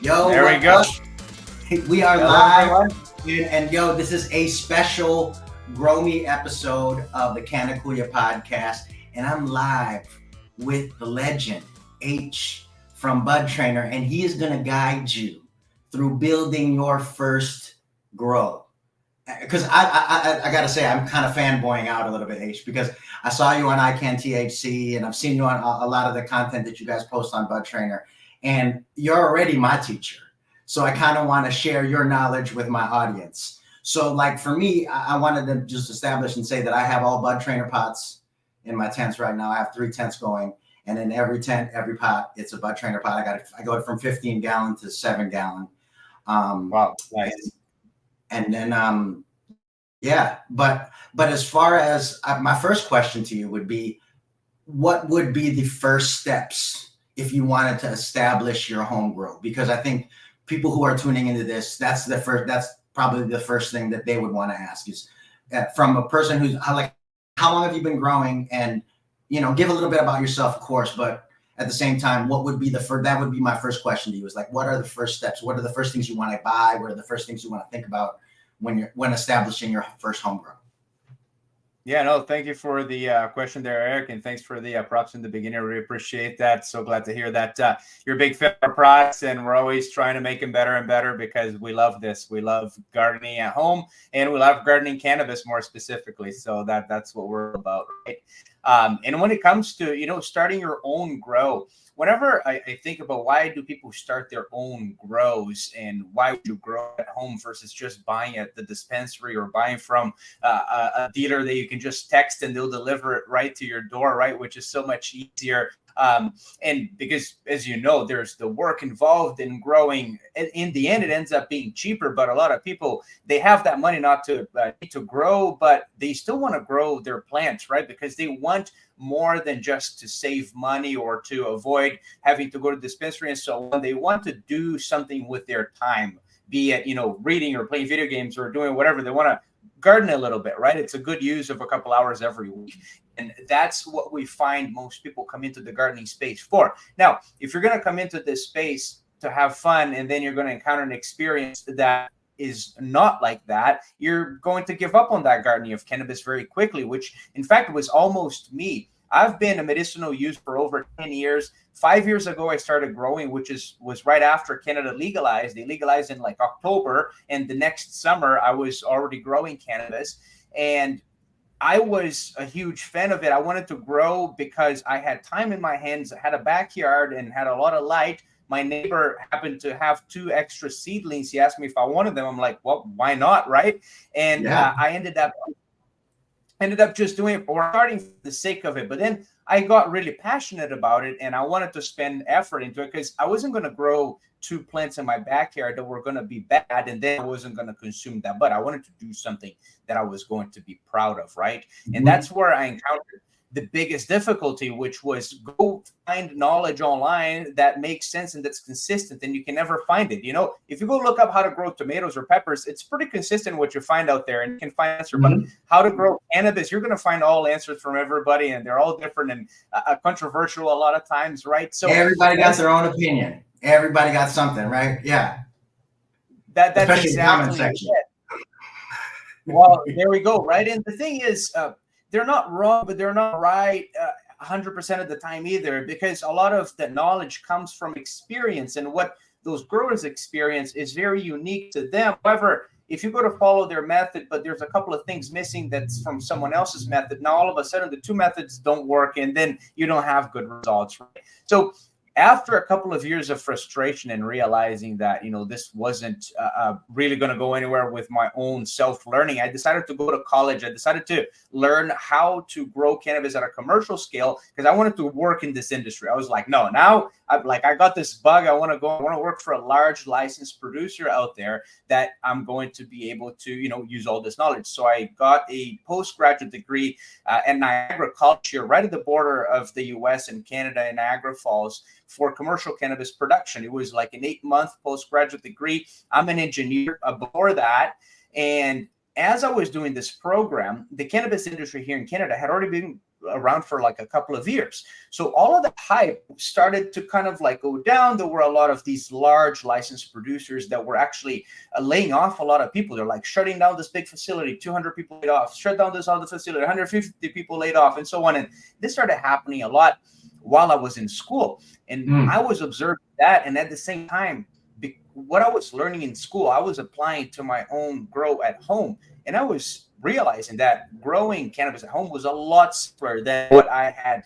Yo, there we go. We are live. And yo, this is a special Grow Me episode of the Canna Kuyas Podcast. And I'm live with the legend, H from BudTrainer. And he is going to guide you through building your first grow. Because I got to say, I'm kind of fanboying out a little bit, H, because I saw you on iCanTHC and I've seen you on a lot of the content that you guys post on BudTrainer. And you're already my teacher. So I kind of want to share your knowledge with my audience. So like for me, I wanted to just establish and say that I have all BudTrainer pots in my tents right now. I have 3 tents going. And in every tent, every pot, it's a BudTrainer pot. I go from 15 gallon to 7 gallon. Wow, nice. And then, yeah, but as far as my first question to you would be, what would be the first steps if you wanted to establish your home grow? Because I think people who are tuning into this, that's probably the first thing that they would want to ask is from a person who's like, how long have you been growing? And, you know, give a little bit about yourself, of course, but at the same time, what would be that would be my first question to you is like, what are the first steps? What are the first things you want to buy? What are the first things you want to think about when establishing your first home grow? Yeah, no, thank you for the question there, Eric, and thanks for the props in the beginning. We appreciate that. So glad to hear that you're a big fan of our products, and we're always trying to make them better and better because we love this. We love gardening at home, and we love gardening cannabis more specifically. So that's what we're about, right? And when it comes to, you know, starting your own grow, whenever I think about why do people start their own grows and why would you grow at home versus just buying at the dispensary or buying from a dealer that you can just text and they'll deliver it right to your door, right? Which is so much easier. And because, as you know, there's the work involved in growing. In the end, it ends up being cheaper. But a lot of people, they have that money not to grow, but they still want to grow their plants, right? Because they want more than just to save money or to avoid having to go to the dispensary and so on. They want to do something with their time, be it, you know, reading or playing video games or doing whatever. They want to garden a little bit, right? It's a good use of a couple hours every week. And that's what we find most people come into the gardening space for. Now, if you're going to come into this space to have fun and then you're going to encounter an experience that is not like that, you're going to give up on that gardening of cannabis very quickly, which in fact was almost me. I've been a medicinal use for over 10 years. 5 years ago, I started growing, which was right after Canada legalized. They legalized in like October, and the next summer I was already growing cannabis. And I was a huge fan of it. I wanted to grow because I had time in my hands, I had a backyard and had a lot of light. My neighbor happened to have 2 extra seedlings. He asked me if I wanted them. I'm like, well, why not, right? And I ended up just doing it or starting for the sake of it. But then I got really passionate about it and I wanted to spend effort into it because I wasn't going to grow 2 plants in my backyard that were going to be bad and then I wasn't going to consume that. But I wanted to do something that I was going to be proud of, right? And that's where I encountered the biggest difficulty, which was go find knowledge online that makes sense and that's consistent, and you can never find it. You know, if you go look up how to grow tomatoes or peppers, it's pretty consistent what you find out there and you can find answers. But how to grow cannabis, you're going to find all answers from everybody, and they're all different and controversial a lot of times, right? So everybody got their own opinion. Everybody got something, right? Yeah. That's especially exactly the comment section. Well, there we go, right? And the thing is, they're not wrong, but they're not right 100% of the time either, because a lot of the knowledge comes from experience, and what those growers experience is very unique to them. However, if you go to follow their method, but there's a couple of things missing that's from someone else's method, now all of a sudden the 2 methods don't work, and then you don't have good results, right? So after a couple of years of frustration and realizing that, you know, this wasn't really going to go anywhere with my own self-learning, I decided to go to college. I decided to learn how to grow cannabis at a commercial scale because I wanted to work in this industry. I was like, no, now I got this bug. I want to work for a large licensed producer out there that I'm going to be able to, you know, use all this knowledge. So I got a postgraduate degree at Niagara College here, right at the border of the US and Canada in Niagara Falls, for commercial cannabis production. It was like an 8-month postgraduate degree. I'm an engineer before that. And as I was doing this program, the cannabis industry here in Canada had already been around for like a couple of years. So all of the hype started to kind of like go down. There were a lot of these large licensed producers that were actually laying off a lot of people. They're like shutting down this big facility, 200 people laid off, shut down this other facility, 150 people laid off, and so on. And this started happening a lot while I was in school. And I was observing that. And at the same time, what I was learning in school, I was applying to my own grow at home. And I was realizing that growing cannabis at home was a lot simpler than what I had,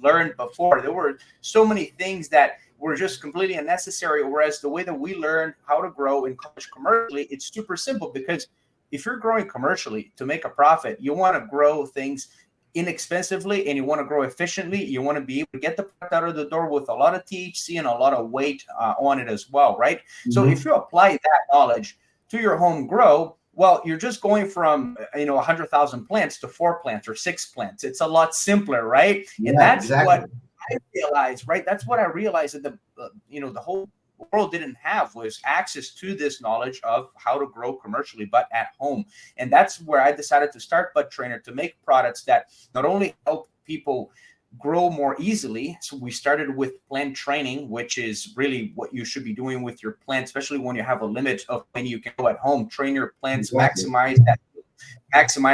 learned before. There were so many things that were just completely unnecessary. Whereas the way that we learned how to grow in college commercially, it's super simple, because if you're growing commercially to make a profit, you want to grow things inexpensively and you want to grow efficiently. You want to be able to get the product out of the door with a lot of THC and a lot of weight on it as well, right? So if you apply that knowledge to your home grow, well, you're just going from 100,000 plants to 4 plants or 6 plants. It's a lot simpler, right? Yeah, and that's exactly what I realized, right? That's what I realized that the whole world didn't have, was access to this knowledge of how to grow commercially, but at home. And that's where I decided to start BudTrainer, to make products that not only help people grow more easily. So we started with plant training, which is really what you should be doing with your plants, especially when you have a limit of when you can go at home, train your plants, maximize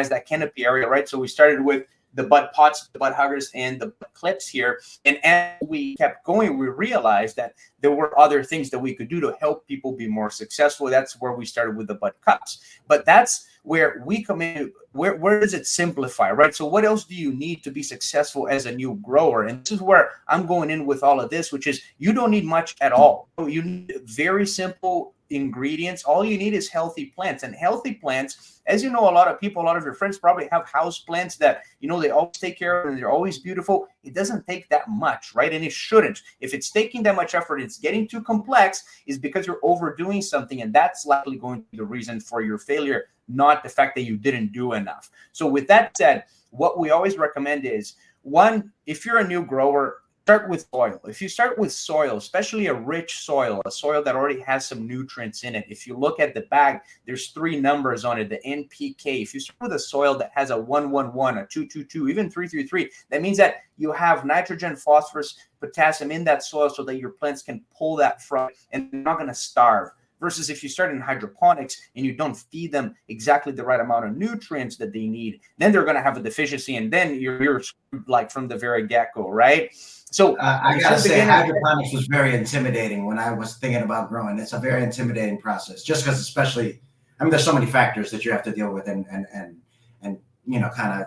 that canopy area, right? So we started with the bud pots, the bud huggers, and the bud clips here. And as we kept going, we realized that there were other things that we could do to help people be more successful. That's where we started with the bud cups. But that's where we come in. Where does it simplify, right? So what else do you need to be successful as a new grower? And this is where I'm going in with all of this, which is you don't need much at all. You need very simple ingredients. All you need is healthy plants. And healthy plants, as you know, a lot of your friends probably have house plants that, they always take care of and they're always beautiful. It doesn't take that much, right? And it shouldn't. If it's taking that much effort, it's getting too complex, is because you're overdoing something. And that's likely going to be the reason for your failure, not the fact that you didn't do enough. So with that said, what we always recommend is, one, if you're a new grower, start with soil. If you start with soil, especially a rich soil, a soil that already has some nutrients in it, if you look at the bag, there's 3 numbers on it, the NPK. If you start with a soil that has a 111, a 222, even 333, that means that you have nitrogen, phosphorus, potassium in that soil so that your plants can pull that from it and they're not going to starve. Versus if you start in hydroponics and you don't feed them exactly the right amount of nutrients that they need, then they're going to have a deficiency, and then you're like from the very get-go, right? So I gotta say, hydroponics was very intimidating when I was thinking about growing. It's a very intimidating process, just because, especially, there's so many factors that you have to deal with and kind of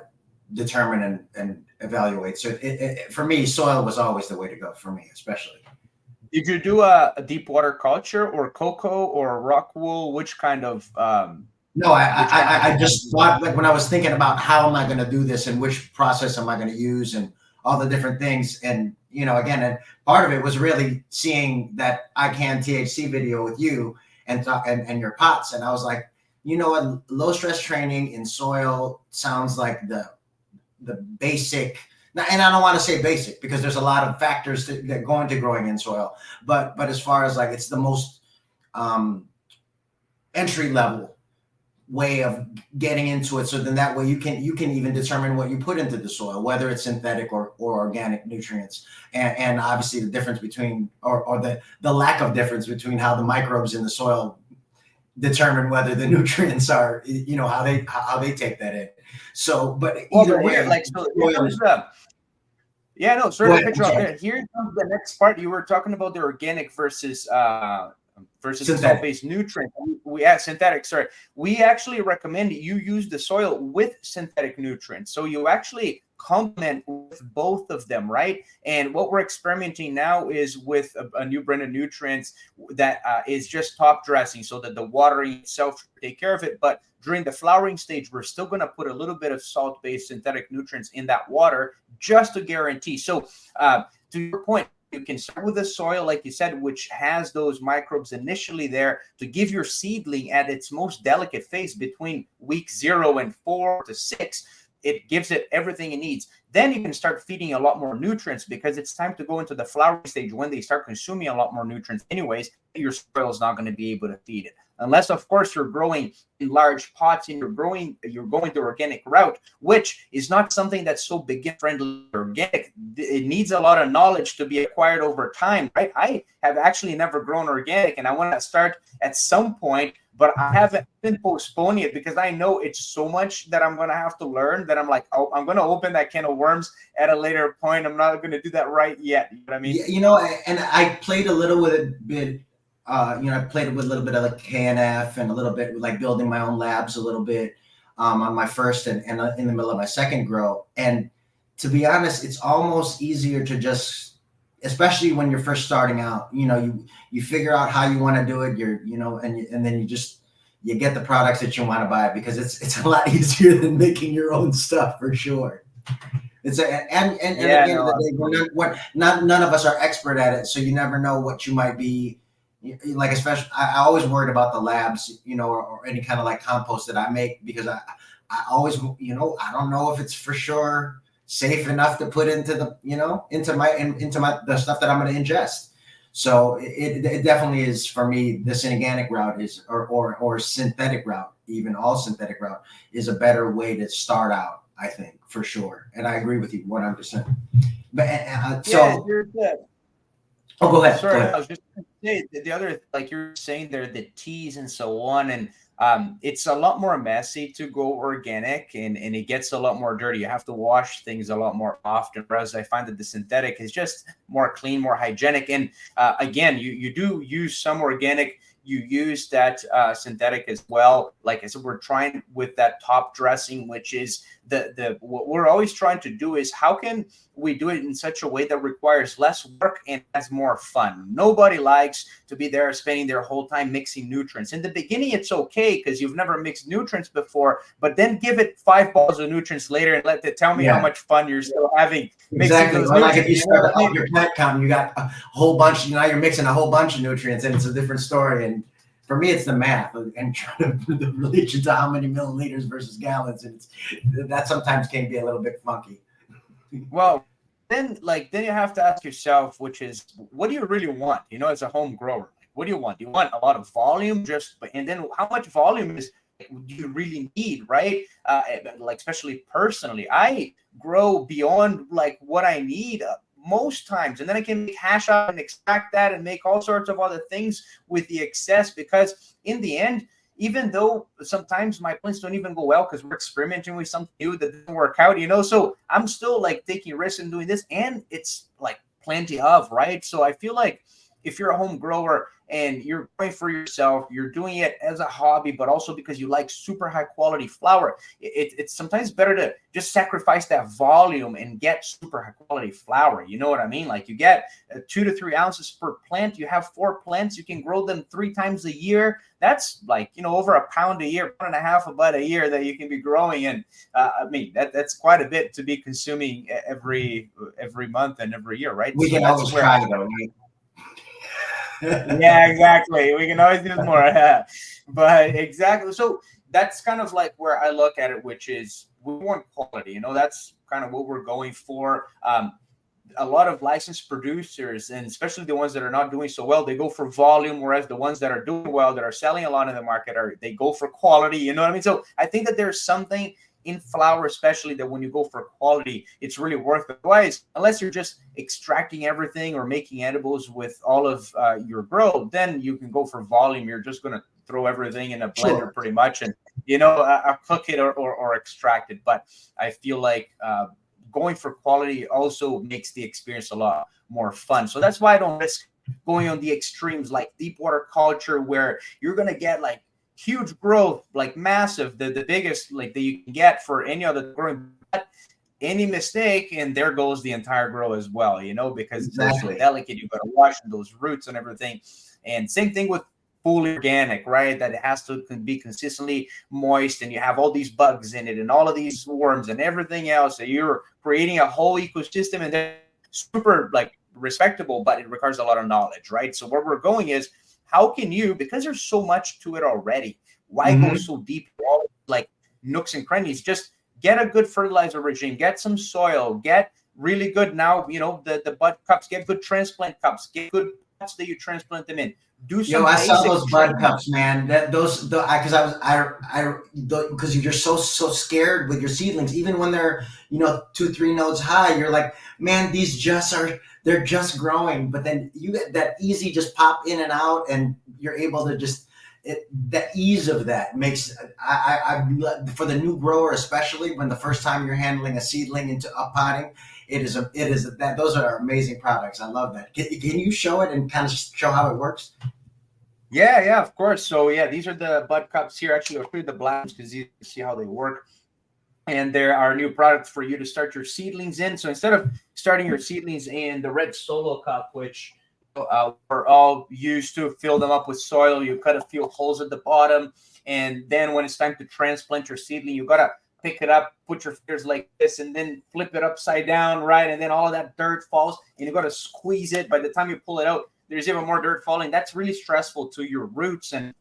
determine and evaluate. So for me, soil was always the way to go for me, especially. Did you do a deep water culture or cocoa or rock wool? Which kind of? No, I just thought, like, when I was thinking about how am I going to do this and which process am I going to use and all the different things. And, again, and part of it was really seeing that ICANN THC video with you and your pots. And I was like, what, low stress training in soil sounds like the basic. And I don't want to say basic because there's a lot of factors that go into growing in soil. But as far as like, it's the most entry level way of getting into it. So then that way you can even determine what you put into the soil, whether it's synthetic or organic nutrients. And obviously the difference between, or the lack of difference between how the microbes in the soil determine whether the nutrients are, how they take that in. So, but either way, like, so yeah, no, sorry to cut you off there. Here comes the next part. You were talking about the organic versus salt-based nutrients. Synthetic. Sorry, we actually recommend you use the soil with synthetic nutrients. So you actually complement with both of them, right? And what we're experimenting now is with a new brand of nutrients that is just top dressing, so that the watering itself take care of it. But during the flowering stage, we're still going to put a little bit of salt-based synthetic nutrients in that water just to guarantee. So to your point, you can start with the soil, like you said, which has those microbes initially there to give your seedling at its most delicate phase between week 0 and 4 to 6. it gives it everything it needs. Then you can start feeding a lot more nutrients because it's time to go into the flowering stage when they start consuming a lot more nutrients anyways. Your soil is not going to be able to feed it. Unless, of course, you're growing in large pots and you're going the organic route, which is not something that's so begin friendly. Organic, it needs a lot of knowledge to be acquired over time, right? I have actually never grown organic, and I want to start at some point, but I haven't been postponing it because I know it's so much that I'm going to have to learn that I'm like, oh, I'm going to open that can of worms at a later point. I'm not going to do that right yet. You know what I mean? You know, and I played a little with it, bit. I played with a little bit of like KNF and a little bit with like building my own labs a little bit on my first and in the middle of my second grow. And to be honest, it's almost easier to just, especially when you're first starting out, you figure out how you want to do it. And then you get the products that you want to buy because it's a lot easier than making your own stuff for sure. It's at the end of the day, none of us are expert at it, so you never know what you might be. Like, especially, I always worried about the labs, or any kind of like compost that I make because I always, I don't know if it's for sure safe enough to put into the, into my the stuff that I'm going to ingest. So it definitely is for me. This organic route is, or synthetic route, even all synthetic route is a better way to start out, I think, for sure. And I agree with you 100%. But you're good. Oh, go ahead. Sorry, I was just going to say the other, like you're saying there, the teas and so on, and it's a lot more messy to go organic, and it gets a lot more dirty. You have to wash things a lot more often, whereas I find that the synthetic is just more clean, more hygienic. And again, you do use some organic. You use that synthetic as well. Like I said, we're trying with that top dressing, which is what we're always trying to do is how can we do it in such a way that requires less work and has more fun. Nobody likes to be there spending their whole time mixing nutrients. In the beginning, it's okay because you've never mixed nutrients before, but then give it 5 balls of nutrients later and tell me how much fun you're still having. Exactly. Or like if you start up your plant count, you got a whole bunch, now you're mixing a whole bunch of nutrients and it's a different story. And for me, it's the math and trying to relate it to how many milliliters versus gallons. And that sometimes can be a little bit funky. Well, then you have to ask yourself, which is, what do you really want? As a home grower, what do you want? Do you want a lot of volume? And then how much volume do you really need, right? Like, especially personally, I grow beyond like what I need most times, and then I can hash out and extract that and make all sorts of other things with the excess, because in the end, even though sometimes my plants don't even go well because we're experimenting with something new that doesn't work out, so I'm still like taking risks and doing this, and it's like plenty of, right? So I feel like if you're a home grower and you're growing for yourself, you're doing it as a hobby, but also because you like super high quality flower, it's sometimes better to just sacrifice that volume and get super high quality flower. You know what I mean? Like, you get 2 to 3 ounces per plant. You have 4 plants. You can grow them 3 times a year. That's like, over a pound a year, 1.5 about a year that you can be growing. And I mean, that's quite a bit to be consuming every month and every year, right? We can always try though, right? Yeah, exactly. We can always do more. But exactly. So that's kind of like where I look at it, which is we want quality. That's kind of what we're going for. A lot of licensed producers, and especially the ones that are not doing so well, they go for volume, whereas the ones that are doing well, that are selling a lot in the market, they go for quality. You know what I mean? So I think that there's something in flower, especially, that when you go for quality, it's really worth it. Otherwise, unless you're just extracting everything or making edibles with all of your grow, then you can go for volume. You're just going to throw everything in a blender pretty much and, cook it or extract it. But I feel like going for quality also makes the experience a lot more fun. So that's why I don't risk going on the extremes like deep water culture, where you're going to get like huge growth, like massive, the biggest like that you can get for any other growing. But any mistake and there goes the entire grow as well, because it's so delicate. You got to wash those roots and everything. And same thing with fully organic, right? That it has to be consistently moist, and you have all these bugs in it and all of these worms and everything else. So you're creating a whole ecosystem, and they're super like respectable, but it requires a lot of knowledge, right? So where we're going is, how can you, because there's so much to it already, why go so deep, all like nooks and crannies? Just get a good fertilizer regime, get some soil, get really good now, the bud cups, get good transplant cups, get good pots that you transplant them in. Do some Yo, I saw basic those bud training. cups, man. Because you're so scared with your seedlings, even when they're 2-3 nodes high. You're like, man, they're just growing. But then you get that easy just pop in and out, and you're able to the ease of that makes for the new grower, especially when the first time you're handling a seedling into uppotting. Those are amazing products. I love that. Can you show it and kind of show how it works? Yeah, of course. So yeah, these are the bud cups here. Actually, I'll show you the black ones because you can see how they work. And there are new products for you to start your seedlings in. So instead of starting your seedlings in the red solo cup, which we're all used to, fill them up with soil, you cut a few holes at the bottom, and then when it's time to transplant your seedling, you gotta pick it up, put your fingers like this, and then flip it upside down, right? And then all of that dirt falls, and you gotta squeeze it. By the time you pull it out, there's even more dirt falling. That's really stressful to your roots. And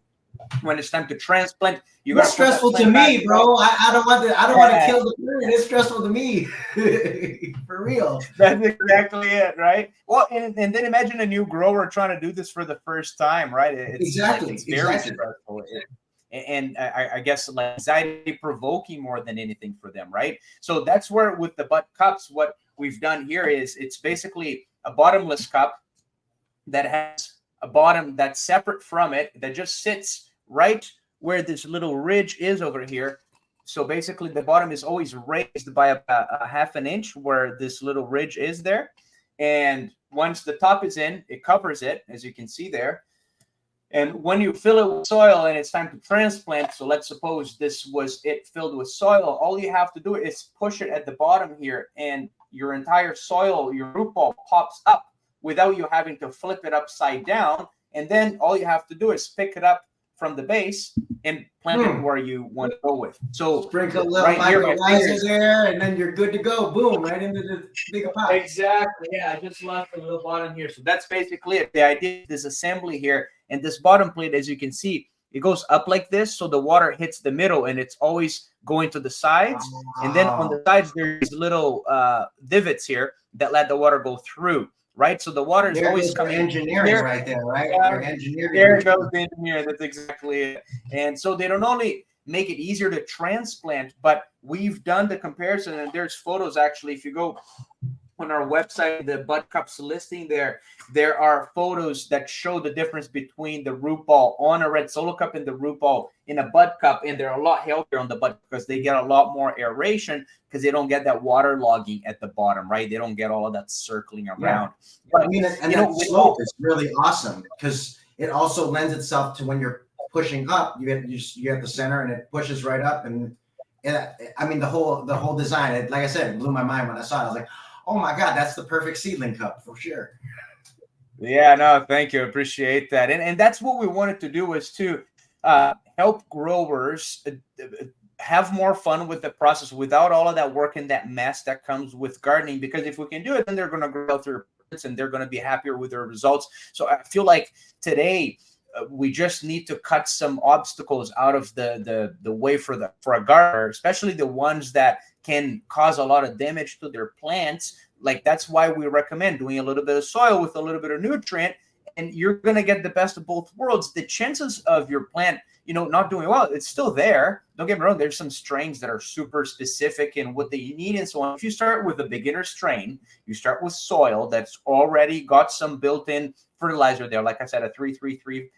when it's time to transplant, it's stressful to me, bro. I don't want to kill the plant. It's stressful to me. For real. That's exactly it, right? Well, and then imagine a new grower trying to do this for the first time, right? It's very stressful. And I guess like anxiety provoking more than anything for them, right? So that's where with the bud cups, what we've done here is it's basically a bottomless cup that has a bottom that's separate from it, that just sits right where this little ridge is over here. So basically the bottom is always raised by a half an inch where this little ridge is there. And once the top is in, it covers it, as you can see there. And when you fill it with soil and it's time to transplant, so let's suppose this was it filled with soil, all you have to do is push it at the bottom here, and your entire soil, your root ball pops up without you having to flip it upside down. And then all you have to do is pick it up from the base and plant it where you want to go with. So sprinkle a little mycorrhiza there, and then you're good to go. Boom, right into the bigger pot. Exactly. Yeah, I just left a little bottom here. So that's basically it. The idea is this assembly here, and this bottom plate, as you can see, it goes up like this, so the water hits the middle, and it's always going to the sides. And then on the sides, there's little divots here that let the water go through. Right, so the water is always coming. Engineering here. Right there, right? There goes the engineer. That's exactly it. And so they don't only make it easier to transplant, but we've done the comparison, and there's photos actually. If you go on our website, the bud cups listing there are photos that show the difference between the root ball on a red solo cup and the root ball in a bud cup, and they're a lot healthier on the bud because they get a lot more aeration because they don't get that water logging at the bottom, right? They don't get all of that circling around. Yeah. But I mean, and that slope is really awesome because it also lends itself to when you're pushing up, you get the center and it pushes right up, and I mean the whole design. Like I said, it blew my mind when I saw it. I was like, oh my God, that's the perfect seedling cup for sure. Yeah, no, thank you. Appreciate that. And that's what we wanted to do, was to help growers have more fun with the process without all of that work and that mess that comes with gardening. Because if we can do it, then they're going to grow through and they're going to be happier with their results. So I feel like today we just need to cut some obstacles out of the way for a gardener, especially the ones that can cause a lot of damage to their plants. Like that's why we recommend doing a little bit of soil with a little bit of nutrient, and you're going to get the best of both worlds. The chances of your plant, not doing well, it's still there. Don't get me wrong. There's some strains that are super specific in what they need and so on. If you start with a beginner strain, you start with soil that's already got some built-in fertilizer there. Like I said, a 3-3-3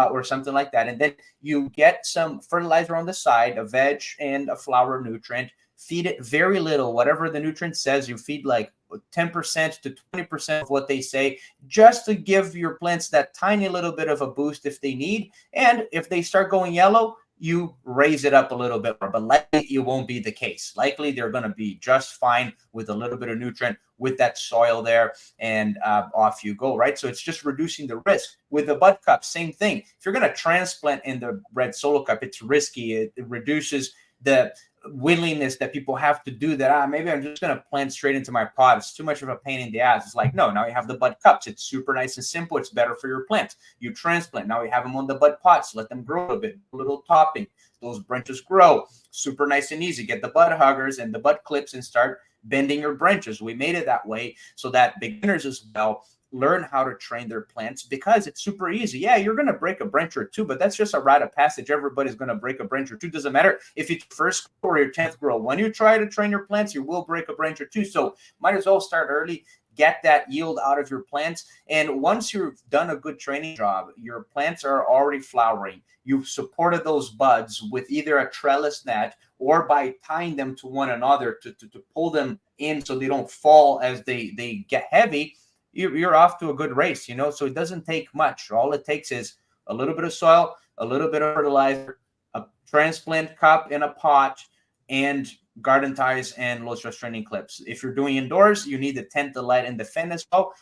or something like that. And then you get some fertilizer on the side, a veg and a flower nutrient. Feed it very little, whatever the nutrient says. You feed like 10% to 20% of what they say, just to give your plants that tiny little bit of a boost if they need. And if they start going yellow, you raise it up a little bit more, but likely it won't be the case. Likely they're going to be just fine with a little bit of nutrient with that soil there, and off you go, right? So it's just reducing the risk. With the bud cup, same thing. If you're going to transplant in the red solo cup, it's risky. It reduces the willingness that people have to do that. Maybe I'm just going to plant straight into my pot. It's too much of a pain in the ass. It's like, no, now you have the bud cups. It's super nice and simple. It's better for your plants. You transplant. Now we have them on the bud pots. Let them grow a bit, a little topping. Those branches grow. Super nice and easy. Get the bud huggers and the bud clips and start bending your branches. We made it that way so that beginners as well learn how to train their plants, because it's super easy. Yeah, you're going to break a branch or two, but that's just a rite of passage. Everybody's going to break a branch or two. Doesn't matter if it's first grow or your 10th grow. When you try to train your plants, you will break a branch or two. So might as well start early, get that yield out of your plants. And once you've done a good training job, your plants are already flowering. You've supported those buds with either a trellis net or by tying them to one another to pull them in so they don't fall as they get heavy. You're off to a good race, so it doesn't take much. All it takes is a little bit of soil, a little bit of fertilizer, a transplant cup in a pot, and garden ties and low stress training clips. If you're doing indoors, you need the tent, the light, and the fan as well.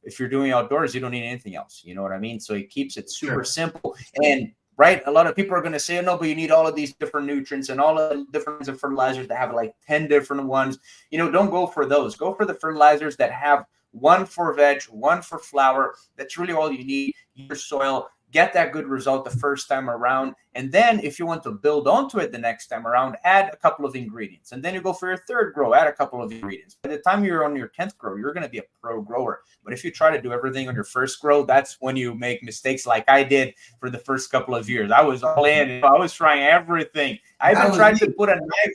If you're doing outdoors, you don't need anything else. You know what I mean? So it keeps it super simple. And right, a lot of people are going to say, no, but you need all of these different nutrients and all of the different kinds of fertilizers that have like 10 different ones. Don't go for those. Go for the fertilizers that have one for veg, one for flower. That's really all you need. Your soil, get that good result the first time around. And then if you want to build onto it the next time around, add a couple of ingredients. And then you go for your 3rd grow, add a couple of ingredients. By the time you're on your 10th grow, you're going to be a pro grower. But if you try to do everything on your 1st grow, that's when you make mistakes like I did for the first couple of years. I was all in. I was trying everything. I even tried to put a knife.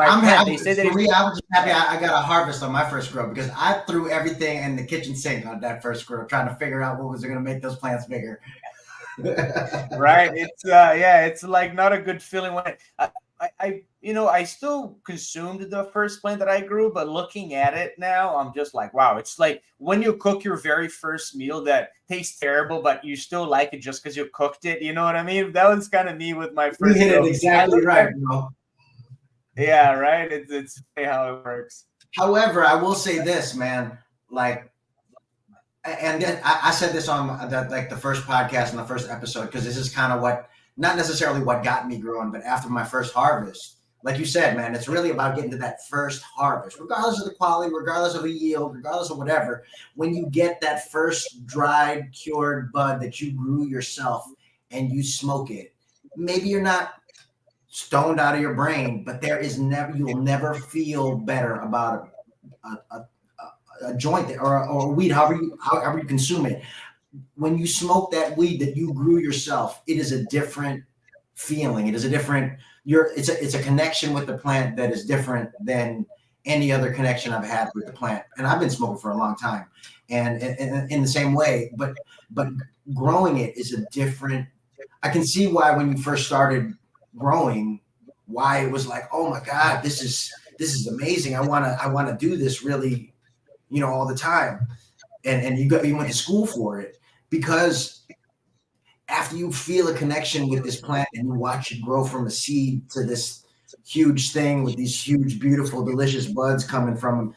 I'm happy. For me, I was just happy I got a harvest on my 1st grow, because I threw everything in the kitchen sink on that 1st grow, trying to figure out what was going to make those plants bigger. Right. It's like not a good feeling when I still consumed the first plant that I grew, but looking at it now, I'm just like, wow, it's like when you cook your very first meal that tastes terrible, but you still like it just because you cooked it. You know what I mean? That was kind of me with my first. You hit it exactly right, bro. Yeah, right. It's how it works. However, I will say this, man. And then I said this on the first podcast and the first episode, because this is kind of not necessarily what got me growing, but after my first harvest, like you said, man, it's really about getting to that first harvest, regardless of the quality, regardless of the yield, regardless of whatever. When you get that first dried, cured bud that you grew yourself and you smoke it, maybe you're not stoned out of your brain, but you'll never feel better about a joint or a weed, however you consume it. When you smoke that weed that you grew yourself, it is a different feeling. It is a different. It's a connection with the plant that is different than any other connection I've had with the plant. And I've been smoking for a long time, and in the same way, but growing it is a different. I can see why when you first started growing, why it was like, oh my God, this is amazing. I want to do this really, all the time. And you went to school for it, because after you feel a connection with this plant and you watch it grow from a seed to this huge thing with these huge, beautiful, delicious buds coming from them,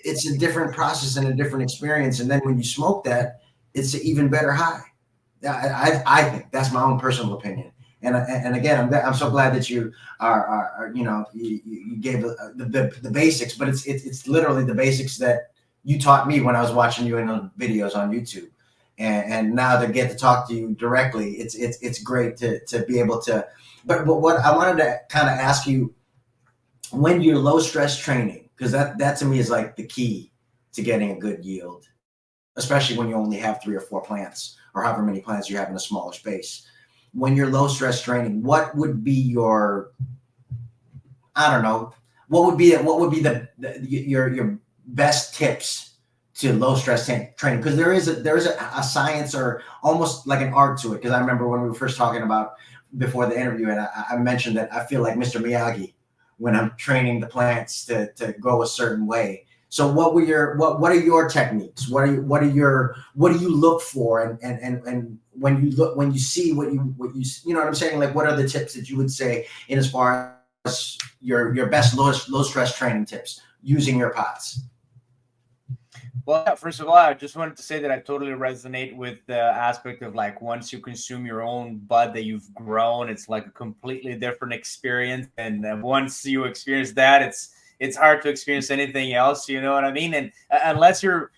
it's a different process and a different experience. And then when you smoke that, it's an even better high. I think that's my own personal opinion. And again, I'm so glad that you are you gave the basics, but it's literally the basics that you taught me when I was watching you in the videos on YouTube, and now to get to talk to you directly, it's great to be able to. But what I wanted to kind of ask you, when you're low stress training, because that to me is like the key to getting a good yield, especially when you only have 3 or 4 plants or however many plants you have in a smaller space. When you're low stress training, what would be your, I don't know, what would be your best tips to low stress training? Because there is a science or almost like an art to it. Because I remember when we were first talking about before the interview, and I mentioned that I feel like Mr. Miyagi when I'm training the plants to grow a certain way. So what are your techniques? What do you look for? And when you see what you know what I'm saying? Like, what are the tips that you would say in as far as your best low stress training tips using your pots? Well, yeah, first of all, I just wanted to say that I totally resonate with the aspect of like once you consume your own bud that you've grown, it's like a completely different experience. And once you experience that, it's hard to experience anything else. You know what I mean? And unless you're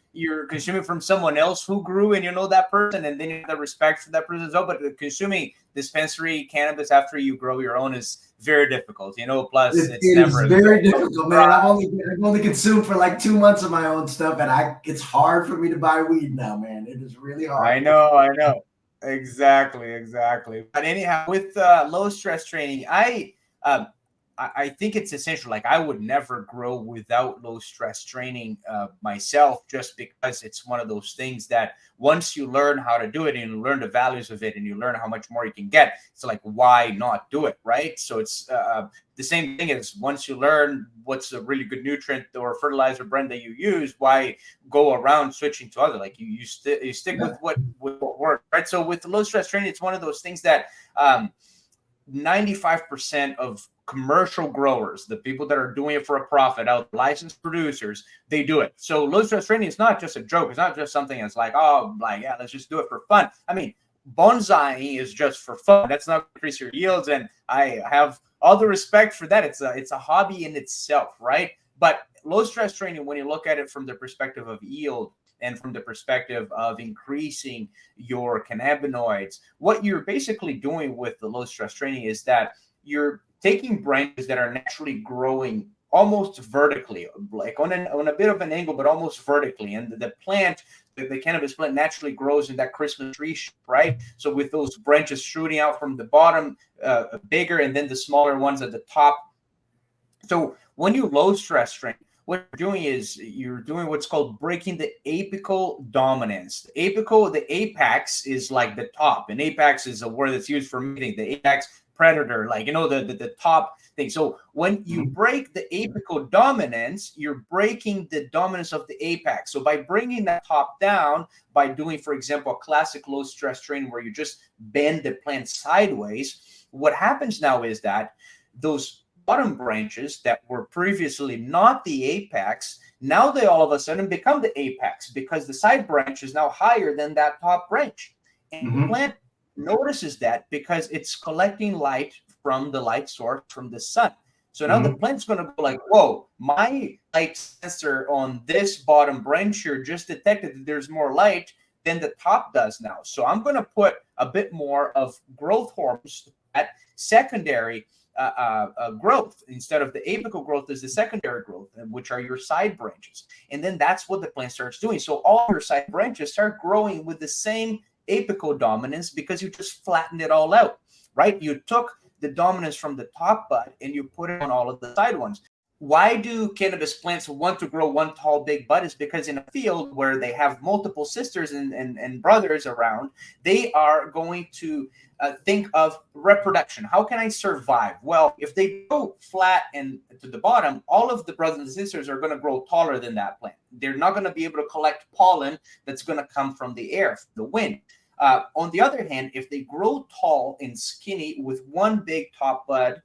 consuming from someone else who grew and you know that person, and then you have the respect for that person as well. But consuming dispensary cannabis after you grow your own is very difficult. You know, plus It it's is never as very good. difficult, man. I've only consumed for like 2 months of my own stuff, and it's hard for me to buy weed now, man. It is really hard. I know. Exactly, exactly. But anyhow, with low stress training, um, I think it's essential. Like I would never grow without low stress training myself, just because it's one of those things that once you learn how to do it and you learn the values of it and you learn how much more you can get, it's like why not do it, right? So it's the same thing as once you learn what's a really good nutrient or fertilizer brand that you use, why go around switching to other? Like you stick with what works, right? So with low stress training, it's one of those things that 95% of commercial growers, the people that are doing it for a profit, out licensed producers, they do it. So low stress training is not just a joke. It's not just something that's like, oh, like, yeah, let's just do it for fun. I mean, bonsaiing is just for fun. That's not increase your yields. And I have all the respect for that. It's a hobby in itself, right? But low stress training, when you look at it from the perspective of yield and from the perspective of increasing your cannabinoids, what you're basically doing with the low stress training is that you're taking branches that are naturally growing almost vertically, like on a bit of an angle, but almost vertically. And the plant, the cannabis plant naturally grows in that Christmas tree shape, right? So with those branches shooting out from the bottom, bigger, and then the smaller ones at the top. So when you low stress train, what you're doing is you're doing what's called breaking the apical dominance. The apex is like the top, and apex is a word that's used for mating. The apex predator, like the top thing. So when you break the apical dominance, you're breaking the dominance of the apex. So by bringing that top down, by doing, for example, a classic low stress training where you just bend the plant sideways, what happens now is that those bottom branches that were previously not the apex, now they all of a sudden become the apex because the side branch is now higher than that top branch. And the plant notices that because it's collecting light from the light source from the sun. So now the plant's going to go like, whoa, my light sensor on this bottom branch here just detected that there's more light than the top does now. So I'm going to put a bit more of growth hormones at secondary growth instead of the apical growth is the secondary growth, which are your side branches. And then that's what the plant starts doing. So all your side branches start growing with the same apical dominance because you just flattened it all out, right? You took the dominance from the top bud and you put it on all of the side ones. Why do cannabis plants want to grow one tall, big bud? Is because in a field where they have multiple sisters and brothers around, they are going to think of reproduction. How can I survive? Well, if they go flat and to the bottom, all of the brothers and sisters are going to grow taller than that plant. They're not going to be able to collect pollen that's going to come from the air, the wind. On the other hand, if they grow tall and skinny with one big top bud,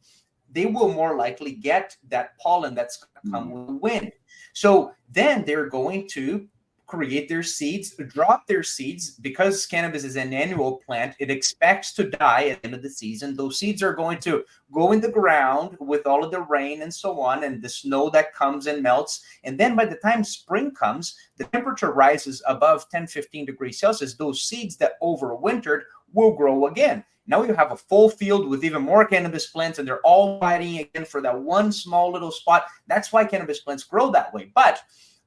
they will more likely get that pollen that's going to come with the wind. So then they're going to create their seeds, drop their seeds. Because cannabis is an annual plant, it expects to die at the end of the season. Those seeds are going to go in the ground with all of the rain and so on, and the snow that comes and melts. And then by the time spring comes, the temperature rises above 10, 15 degrees Celsius. Those seeds that overwintered will grow again. Now you have a full field with even more cannabis plants, and they're all fighting again for that one small little spot. That's why cannabis plants grow that way. But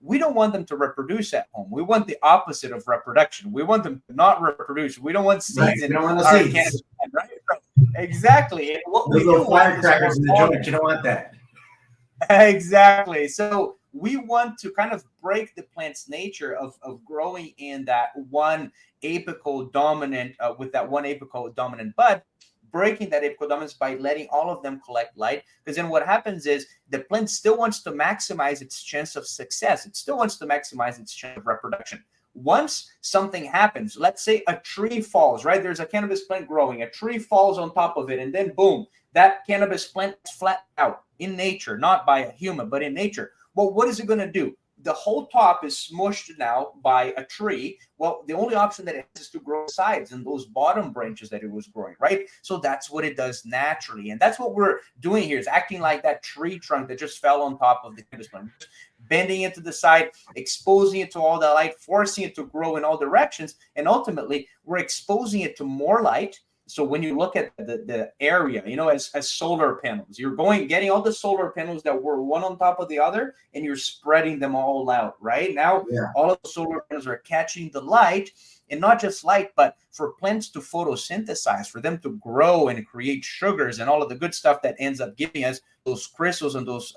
we don't want them to reproduce at home. We want the opposite of reproduction. We want them to not reproduce. We don't want seeds in our cannabis plant, right? Exactly. And what those little firecrackers in the joint, you don't want that. Exactly. So we want to kind of break the plant's nature of growing in that one apical dominant, with that one apical dominant bud, breaking that apical dominance by letting all of them collect light. Because then what happens is the plant still wants to maximize its chance of success. It still wants to maximize its chance of reproduction. Once something happens, let's say a tree falls, right? There's a cannabis plant growing, a tree falls on top of it, and then boom, that cannabis plant is flattened out in nature, not by a human, but in nature. Well, what is it going to do? the whole top is smushed now by a tree. Well, the only option that it has is to grow sides and those bottom branches that it was growing, right? So that's what it does naturally. And that's what we're doing here, is acting like that tree trunk that just fell on top of the cannabis plant, bending it to the side, exposing it to all the light, forcing it to grow in all directions. And ultimately, we're exposing it to more light. So when you look at the area, as solar panels, you're getting all the solar panels that were one on top of the other, and you're spreading them all out, right? Now, all of the solar panels are catching the light, and not just light, but for plants to photosynthesize, for them to grow and create sugars and all of the good stuff that ends up giving us those crystals and those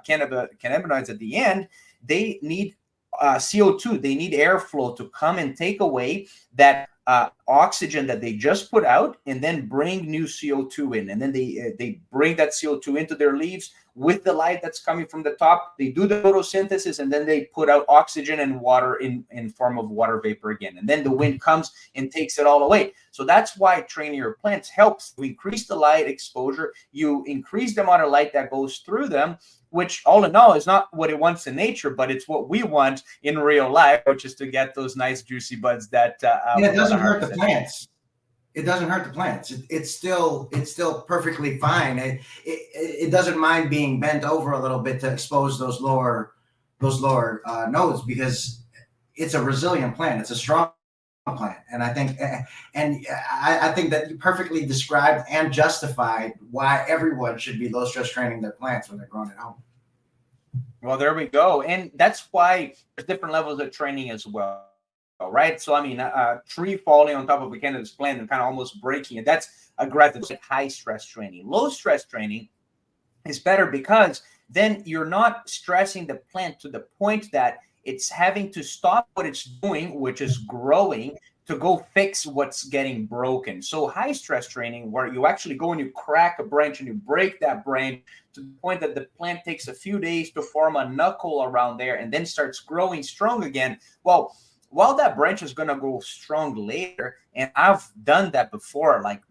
cannabinoids at the end, they need CO2. They need airflow to come and take away that oxygen that they just put out, and then bring new CO2 in. And then they bring that CO2 into their leaves with the light that's coming from the top. They do the photosynthesis, and then they put out oxygen and water in form of water vapor again. And then the wind comes and takes it all away. So that's why training your plants helps. You increase the light exposure. You increase the amount of light that goes through them, which all in all is not what it wants in nature, but it's what we want in real life, which is to get those nice juicy buds that it doesn't hurt the plants. It doesn't hurt the plants. It's still perfectly fine. It doesn't mind being bent over a little bit to expose those lower nodes, because it's a resilient plant. It's a strong plant, and I think that you perfectly described and justified why everyone should be low stress training their plants when they're growing at home. Well, there we go, and that's why there's different levels of training as well. Right. So, I mean, a tree falling on top of a cannabis plant and kind of almost breaking it, that's aggressive, high stress training. Low stress training is better, because then you're not stressing the plant to the point that it's having to stop what it's doing, which is growing, to go fix what's getting broken. So high stress training, where you actually go and you crack a branch and you break that branch to the point that the plant takes a few days to form a knuckle around there and then starts growing strong again. Well, while that branch is going to grow strong later, and I've done that before, like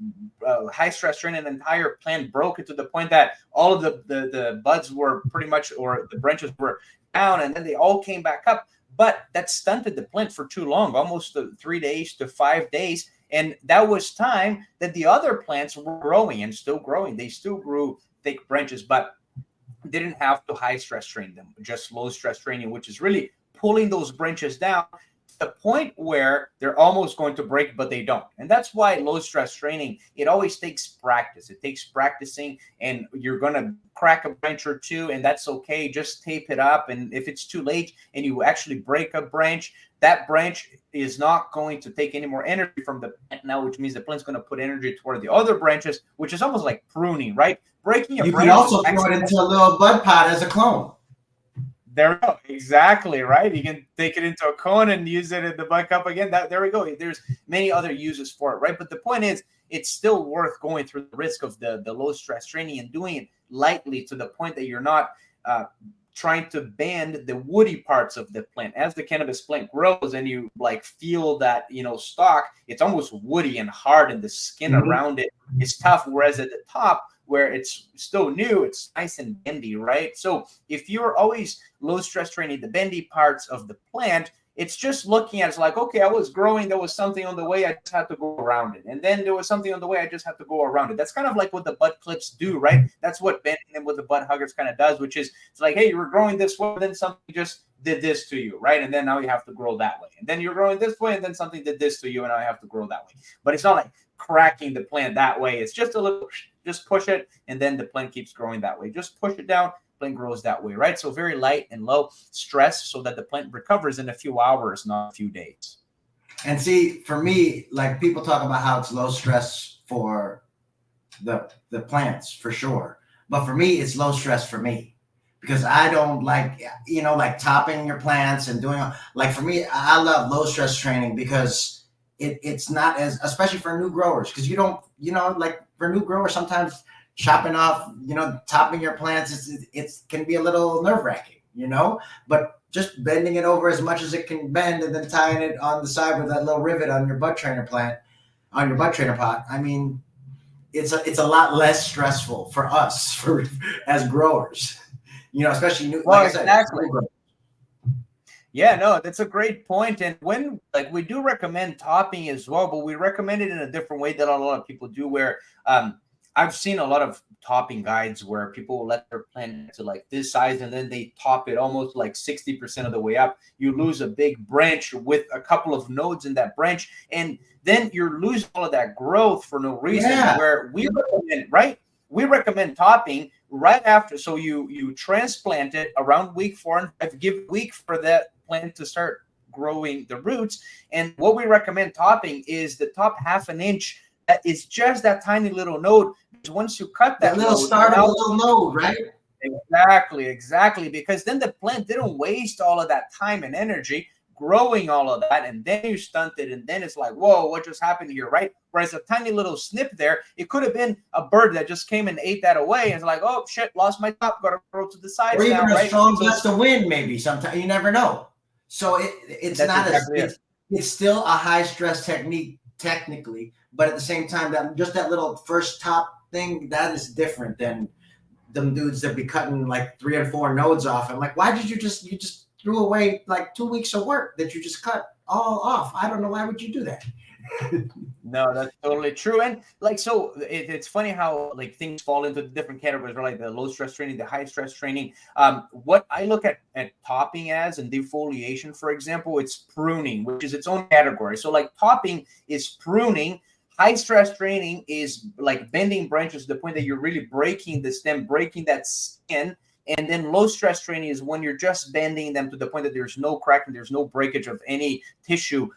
high stress training, an entire plant broke it to the point that all of the buds were pretty much, or the branches were down, and then they all came back up. But that stunted the plant for too long, almost 3 days to 5 days. And that was time that the other plants were growing and still growing. They still grew thick branches, but didn't have to high stress train them, just low stress training, which is really pulling those branches down to the point where they're almost going to break, but they don't. And that's why low stress training, it always takes practice. It takes practicing, and you're going to crack a branch or two, and that's okay. Just tape it up. And if it's too late and you actually break a branch, that branch is not going to take any more energy from the plant now, which means the plant's going to put energy toward the other branches, which is almost like pruning, right? Breaking a branch. You can also throw it into a little bud pod as a clone. There we go. Exactly, right? You can take it into a cone and use it at the bud cup again. There we go. There's many other uses for it, right? But the point is, it's still worth going through the risk of the low stress training and doing it lightly, to the point that you're not trying to bend the woody parts of the plant. As the cannabis plant grows and you feel that, stalk, it's almost woody and hard, and the skin around it is tough. Whereas at the top, where it's still new, it's nice and bendy, right? So if you're always low stress training the bendy parts of the plant, it's just looking at it's like, okay, I was growing, there was something on the way, I just had to go around it. And then there was something on the way, I just had to go around it. That's kind of like what the bud clips do, right? That's what bending them with the bud huggers kind of does, which is, it's like, hey, you were growing this way, then something just did this to you, right? And then now you have to grow that way. And then you're growing this way, and then something did this to you, and now I have to grow that way. But it's not like cracking the plant that way. It's just a little, just push it, and then the plant keeps growing that way. Just push it down, plant grows that way, right? So very light and low stress, so that the plant recovers in a few hours, not a few days. And see, for me, like, people talk about how it's low stress for the plants, for sure. But for me, it's low stress for me, because I don't like, topping your plants and doing, for me, I love low stress training, because it's not as, especially for new growers, because you don't, for new growers, sometimes chopping off, topping your plants, it can be a little nerve-wracking, but just bending it over as much as it can bend, and then tying it on the side with that little rivet on your BudTrainer plant, on your BudTrainer pot. I mean, it's a lot less stressful for us, as growers, especially new. Well, like I said, exactly. Yeah, no, that's a great point. And when like we do recommend topping as well, but we recommend it in a different way that a lot of people do. Where I've seen a lot of topping guides where people will let their plant to like this size and then they top it almost like 60% of the way up. You lose a big branch with a couple of nodes in that branch, and then you're losing all of that growth for no reason. Yeah. Where we recommend, right? We recommend topping right after. So you transplant it around week 4 and 5, give a week for that plant to start growing the roots. And what we recommend topping is the top half an inch. That is just that tiny little node. Because once you cut that little node, start of a little node, right? Exactly. Because then the plant didn't waste all of that time and energy growing all of that, and then you stunt it, and then it's like, whoa, what just happened here, right? Whereas a tiny little snip there, it could have been a bird that just came and ate that away, and it's like, oh shit, lost my top, gotta throw to the side. Or even now, a right? strong gust of wind, maybe. Sometimes you never know. So it's not exactly it's still a high stress technique technically, but at the same time, that little first top thing, that is different than them dudes that be cutting like 3 or 4 nodes off. I'm like, why did you just threw away like 2 weeks of work that you just cut all off? I don't know, why would you do that? No, that's totally true. And like, so it's funny how like things fall into different categories, right? Like the low stress training, the high stress training. What I look at topping as and defoliation, for example, it's pruning, which is its own category. So like topping is pruning. High stress training is like bending branches to the point that you're really breaking the stem, breaking that skin. And then low stress training is when you're just bending them to the point that there's no cracking, there's no breakage of any tissue,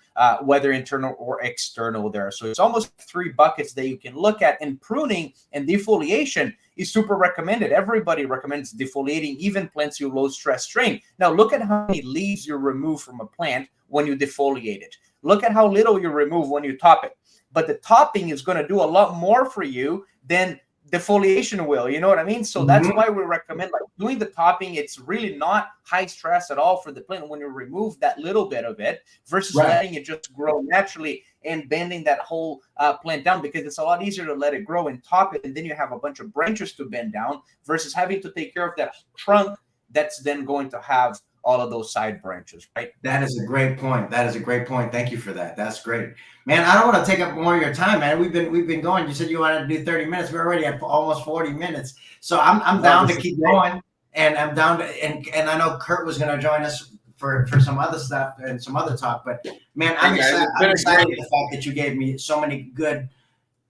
whether internal or external there. So it's almost 3 buckets that you can look at. And pruning and defoliation is super recommended. Everybody recommends defoliating, even plants you low stress train. Now look at how many leaves you remove from a plant when you defoliate it. Look at how little you remove when you top it. But the topping is going to do a lot more for you than defoliation will, you know what I mean? So that's why we recommend like doing the topping. It's really not high stress at all for the plant when you remove that little bit of it versus letting it just grow naturally and bending that whole plant down, because it's a lot easier to let it grow and top it, and then you have a bunch of branches to bend down versus having to take care of that trunk that's then going to have all of those side branches, right? That is a great point. Thank you for that. That's great, man. I don't want to take up more of your time, man. We've been going. You said you wanted to do 30 minutes. We're already at almost 40 minutes. So I'm down to keep going, and I'm down to and I know Curt was going to join us for some other stuff and some other talk. But man, I'm excited. I'm excited with the fact that you gave me so many good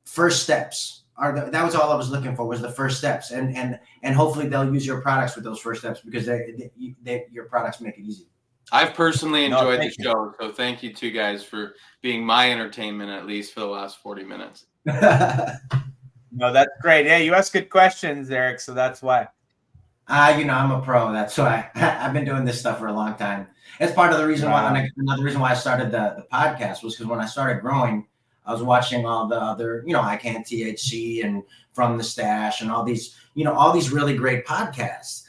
first steps. That was all I was looking for, was the first steps, and hopefully they'll use your products with those first steps, because your products make it easy. I've personally enjoyed the show, so thank you two guys for being my entertainment, at least for the last 40 minutes. No, that's great. Yeah, you ask good questions, Eric, so that's why. I'm a pro. That's why I've been doing this stuff for a long time. It's part of the reason why. Another reason why I started the podcast was because when I started growing, I was watching all the other, I Can't THC and From the Stash and all these really great podcasts.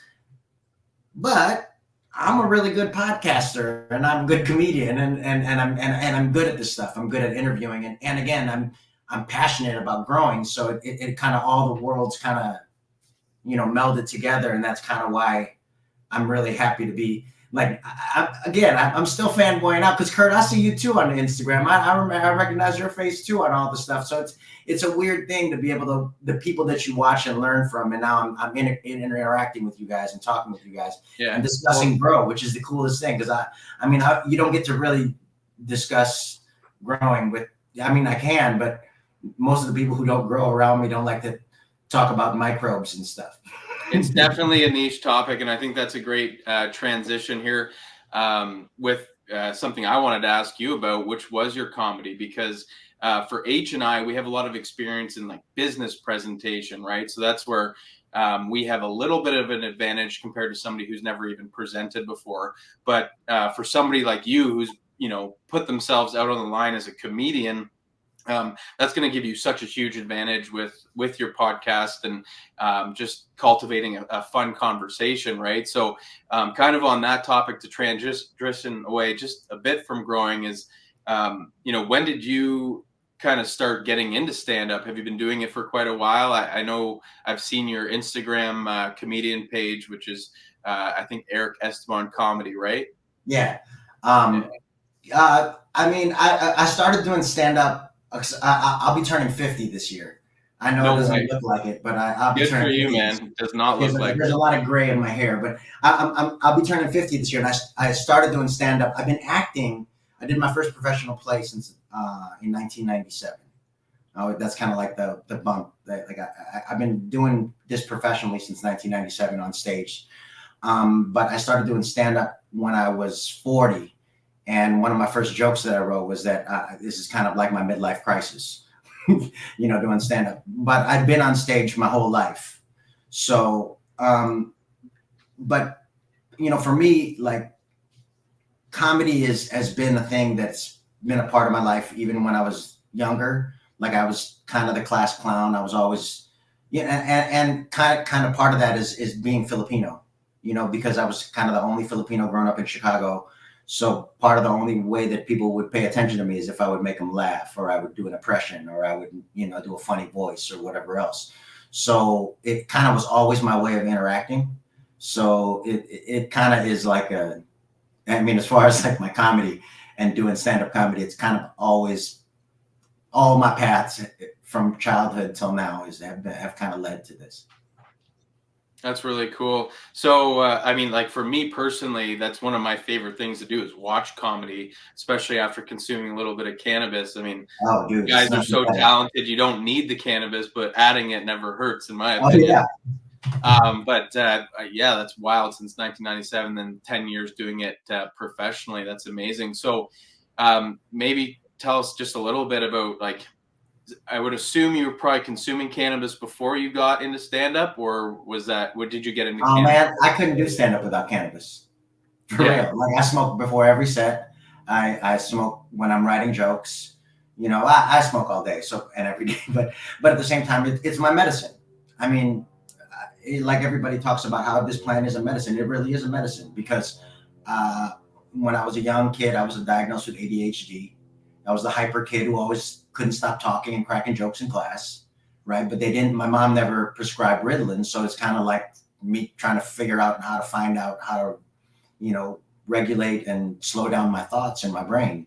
But I'm a really good podcaster, and I'm a good comedian, and I'm good at this stuff. I'm good at interviewing, and again, I'm passionate about growing. So it kind of, all the worlds kind of, melded together, and that's kind of why I'm really happy to be. Like, I'm still fanboying out, because Curt, I see you too on Instagram. I recognize your face too on all the stuff. So it's a weird thing to be able to, the people that you watch and learn from, and now I'm interacting with you guys and talking with you guys and discussing grow, which is the coolest thing, because you don't get to really discuss growing with. I can, but most of the people who don't grow around me don't like to talk about microbes and stuff. It's definitely a niche topic, and I think that's a great transition here with something I wanted to ask you about, which was your comedy, because for H and I, we have a lot of experience in like business presentation, right? So that's where we have a little bit of an advantage compared to somebody who's never even presented before. But for somebody like you, who's put themselves out on the line as a comedian, that's going to give you such a huge advantage with your podcast and just cultivating a fun conversation, right? So kind of on that topic, to transition away just a bit from growing is, when did you kind of start getting into stand-up? Have you been doing it for quite a while? I know I've seen your Instagram comedian page, which is, I think, Erick Esteban Comedy, right? Yeah. I mean, I started doing stand up. I'll be turning 50 this year. I know No it doesn't way. look like it, but I'll be Good for turning you, 50 man. Does not There's, look like there's it. a lot of gray in my hair, but I'll be turning 50 this year, and I started doing stand up. I've been acting. I did my first professional play since in 1997. Oh, that's kind of like the bump. I've been doing this professionally since 1997 on stage. But I started doing stand up when I was 40. And one of my first jokes that I wrote was that this is kind of like my midlife crisis, doing stand up. But I've been on stage my whole life. So, but, for me, like comedy has been a thing that's been a part of my life, even when I was younger. Like I was kind of the class clown. I was always, and kind of part of that is being Filipino, because I was kind of the only Filipino growing up in Chicago. So part of the only way that people would pay attention to me is if I would make them laugh, or I would do an impression, or I would, do a funny voice or whatever else. So it kind of was always my way of interacting. So it kind of is like as far as like my comedy and doing stand-up comedy, it's kind of always all my paths from childhood till now have kind of led to this. That's really cool. So, I mean, like for me personally, that's one of my favorite things to do is watch comedy, especially after consuming a little bit of cannabis. I mean, Oh, dude, you guys are so talented. You don't need the cannabis, but adding it never hurts, in my opinion. Yeah. But yeah, that's wild. Since 1997, then 10 years doing it professionally. That's amazing. So, maybe tell us just a little bit about like. I would assume you were probably consuming cannabis before you got into stand-up, or was that what did you get into? Oh man, I couldn't do stand-up without cannabis. For real. Like I smoke before every set. I smoke when I'm writing jokes. I smoke all day, and every day. But at the same time, it's my medicine. I mean, like everybody talks about how this plant is a medicine. It really is a medicine because when I was a young kid, I was diagnosed with ADHD. I was the hyper kid who always couldn't stop talking and cracking jokes in class, right? But my mom never prescribed Ritalin. So it's kind of like me trying to figure out how to find out how to, regulate and slow down my thoughts in my brain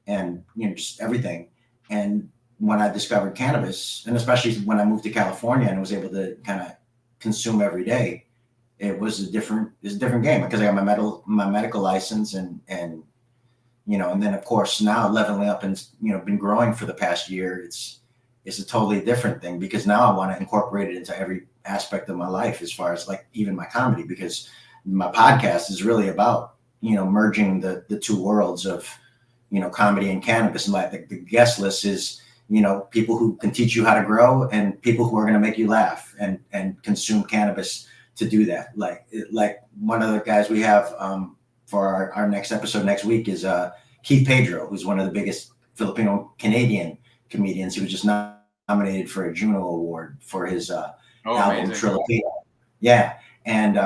and, just everything. And when I discovered cannabis, and especially when I moved to California and was able to kind of consume every day, it was a different game because I got my medical license and then of course now leveling up and, been growing for the past year, it's a totally different thing because now I want to incorporate it into every aspect of my life as far as like even my comedy, because my podcast is really about, merging the two worlds of, comedy and cannabis. And like the guest list is, people who can teach you how to grow and people who are going to make you laugh and consume cannabis to do that. Like one of the guys we have, for our next episode next week is Keith Pedro, who's one of the biggest Filipino Canadian comedians. He was just nominated for a Juno Award for his album Trilopino. Yeah, and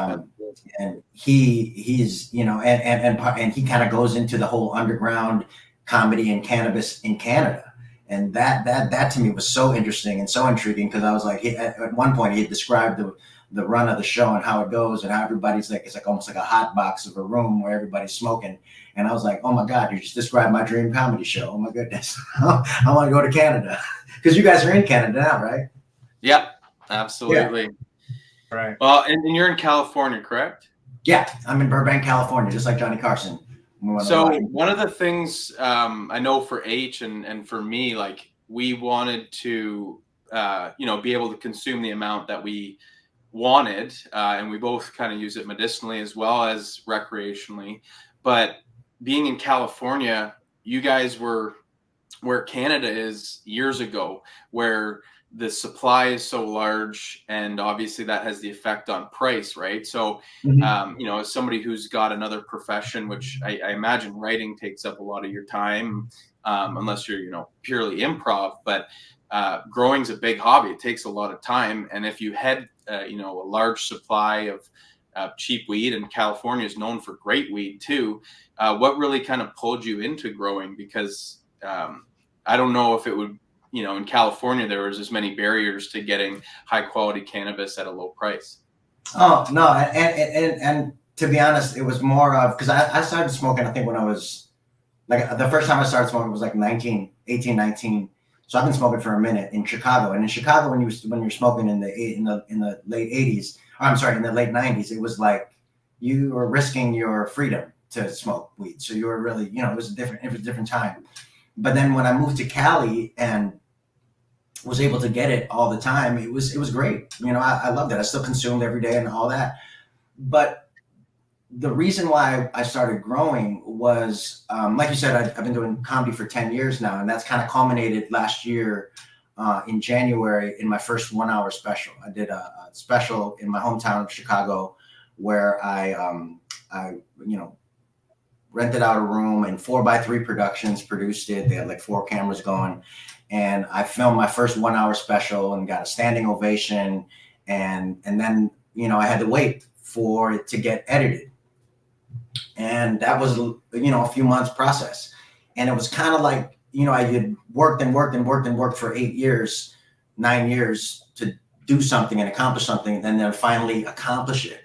he's and he kind of goes into the whole underground comedy and cannabis in Canada, and that to me was so interesting and so intriguing because I was like, at one point he had described the run of the show and how it goes and how everybody's like, it's like almost like a hot box of a room where everybody's smoking. And I was like, oh my God, you just described my dream comedy show. Oh my goodness. I want to go to Canada because you guys are in Canada now, right? Yeah, absolutely. Yeah. Right. Well, and you're in California, correct? Yeah, I'm in Burbank, California, just like Johnny Carson. So one of the things I know for H and for me, like we wanted to, be able to consume the amount that we wanted, and we both kind of use it medicinally as well as recreationally. But being in California, you guys were where Canada is years ago, where the supply is so large, and obviously that has the effect on price, right? So, as somebody who's got another profession, which I imagine writing takes up a lot of your time, unless you're, purely improv, but growing's a big hobby. It takes a lot of time. And if you had, a large supply of cheap weed, and California is known for great weed too, what really kind of pulled you into growing? Because I don't know if it would, in California, there was as many barriers to getting high quality cannabis at a low price. Oh no, and to be honest, it was more of, because I started smoking, I think when I was, like, the first time I started smoking was like 18, 19. So I've been smoking for a minute in Chicago. And in Chicago, when you're smoking in the late 80s, or I'm sorry, in the late 90s, it was like you were risking your freedom to smoke weed. So you were really, it was a different time. But then when I moved to Cali and was able to get it all the time, it was great. I loved it. I still consumed every day and all that. But the reason why I started growing was, like you said, I've been doing comedy for 10 years now, and that's kind of culminated last year in January in my first 1 hour special. I did a special in my hometown of Chicago where I rented out a room, and 4x3 Productions produced it. They had like 4 cameras going, and I filmed my first 1 hour special and got a standing ovation. And then, I had to wait for it to get edited. And that was, a few months process. And it was kind of like, I had worked for 8 years, 9 years to do something and accomplish something, and then finally accomplish it.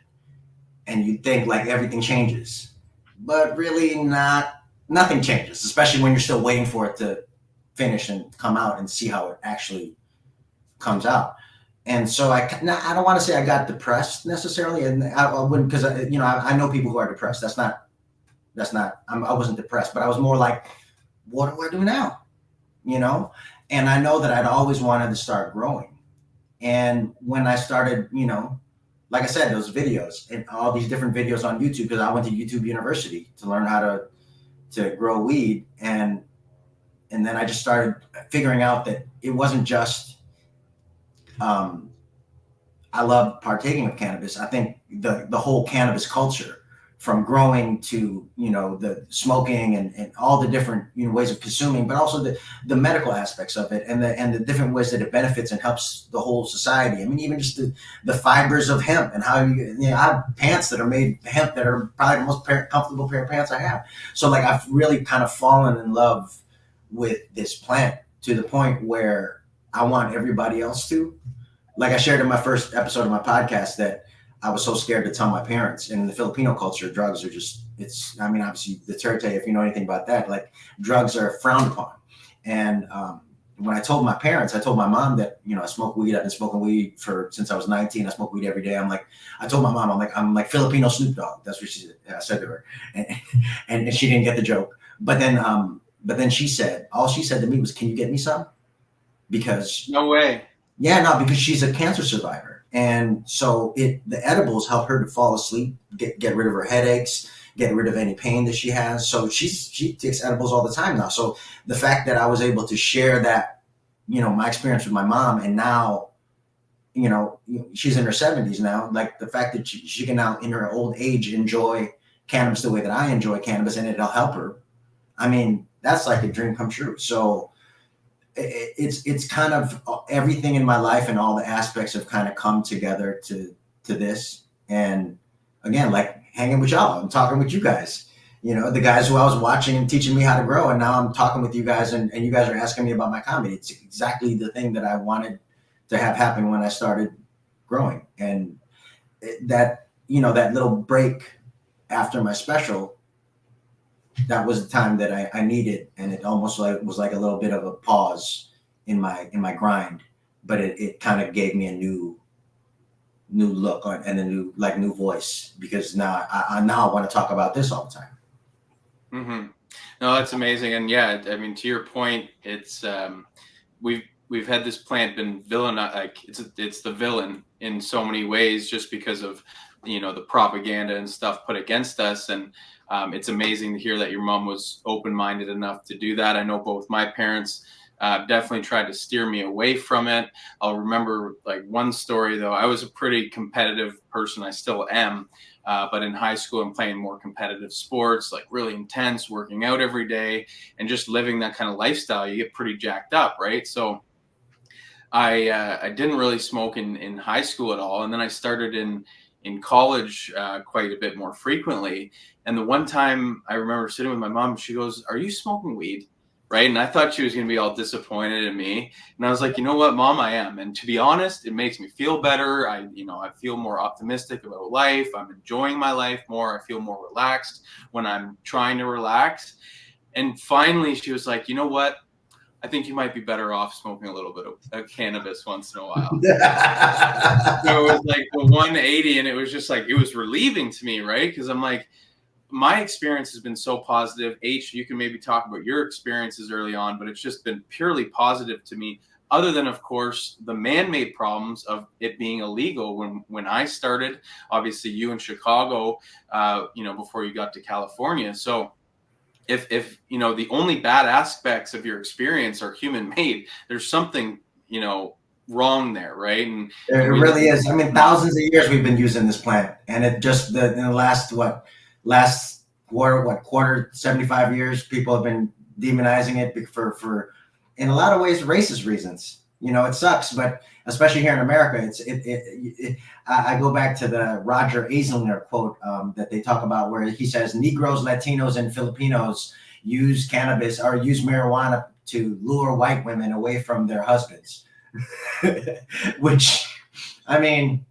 And you think like everything changes, but really nothing changes, especially when you're still waiting for it to finish and come out and see how it actually comes out. And so I don't want to say I got depressed necessarily, and I wouldn't, because I know people who are depressed. I wasn't depressed, but I was more like, what do I do now? And I know that I'd always wanted to start growing. And when I started, like I said, those videos and all these different videos on YouTube, because I went to YouTube University to learn how to grow weed, and then I just started figuring out that it wasn't just I love partaking of cannabis. I think the whole cannabis culture, from growing to the smoking and all the different ways of consuming, but also the medical aspects of it, and the different ways that it benefits and helps the whole society. I mean, even just the fibers of hemp, and how I have pants that are made hemp that are probably the most comfortable pair of pants I have. So like I've really kind of fallen in love with this plant to the point where I want everybody else to. Like I shared in my first episode of my podcast that I was so scared to tell my parents. In the Filipino culture, drugs are obviously the Terte, if you know anything about that, like drugs are frowned upon. And when I told my parents, I told my mom that, I smoke weed. I've been smoking weed since I was 19. I smoke weed every day. I told my mom, I'm like Filipino Snoop Dogg. That's what I said to her. And she didn't get the joke. But then all she said to me was, can you get me some? Because no way. Yeah, no, because she's a cancer survivor. And so the edibles help her to fall asleep, get rid of her headaches, get rid of any pain that she has. So she takes edibles all the time now. So the fact that I was able to share that, my experience with my mom, and now, she's in her 70s now, like the fact that she can now in her old age enjoy cannabis the way that I enjoy cannabis, and it'll help her. I mean, that's like a dream come true. So it's kind of everything in my life, and all the aspects have kind of come together to this. And again, like hanging with y'all, I'm talking with you guys, the guys who I was watching and teaching me how to grow. And now I'm talking with you guys, and you guys are asking me about my comedy. It's exactly the thing that I wanted to have happen when I started growing. And that little break after my special, that was the time that I needed, and it almost was like a little bit of a pause in my grind, but it kind of gave me a new look and a new voice, because now I want to talk about this all the time. Mm-hmm. No, that's amazing. And yeah, I mean, to your point, it's we've had this plant been villainized, like it's the villain in so many ways, just because of the propaganda and stuff put against us. And it's amazing to hear that your mom was open-minded enough to do that. I know both my parents definitely tried to steer me away from it. I'll remember like one story though. I was a pretty competitive person. I still am. But in high school, I'm playing more competitive sports, like really intense, working out every day, and just living that kind of lifestyle. You get pretty jacked up, right? So I didn't really smoke in high school at all. And then I started in college quite a bit more frequently. And the one time I remember sitting with my mom, she goes, "Are you smoking weed?" right? And I thought she was going to be all disappointed in me. And I was like, you know what, Mom, I am. And to be honest, it makes me feel better. I feel more optimistic about life. I'm enjoying my life more. I feel more relaxed when I'm trying to relax. And finally, she was like, you know what? I think you might be better off smoking a little bit of cannabis once in a while. So it was like the 180, and it was just like, it was relieving to me, right? Because I'm like, my experience has been so positive. H, you can maybe talk about your experiences early on, but it's just been purely positive to me, other than, of course, the man-made problems of it being illegal when I started. Obviously, you in Chicago, before you got to California. So if the only bad aspects of your experience are human made, there's something wrong there, right? And it really is. I mean, thousands of years we've been using this plant, and it just in the last quarter 75 years, people have been demonizing it for in a lot of ways racist reasons. It sucks, but especially here in America, I go back to the Roger Aislinger quote that they talk about, where he says Negroes, Latinos, and Filipinos use cannabis or use marijuana to lure white women away from their husbands. Which, I mean,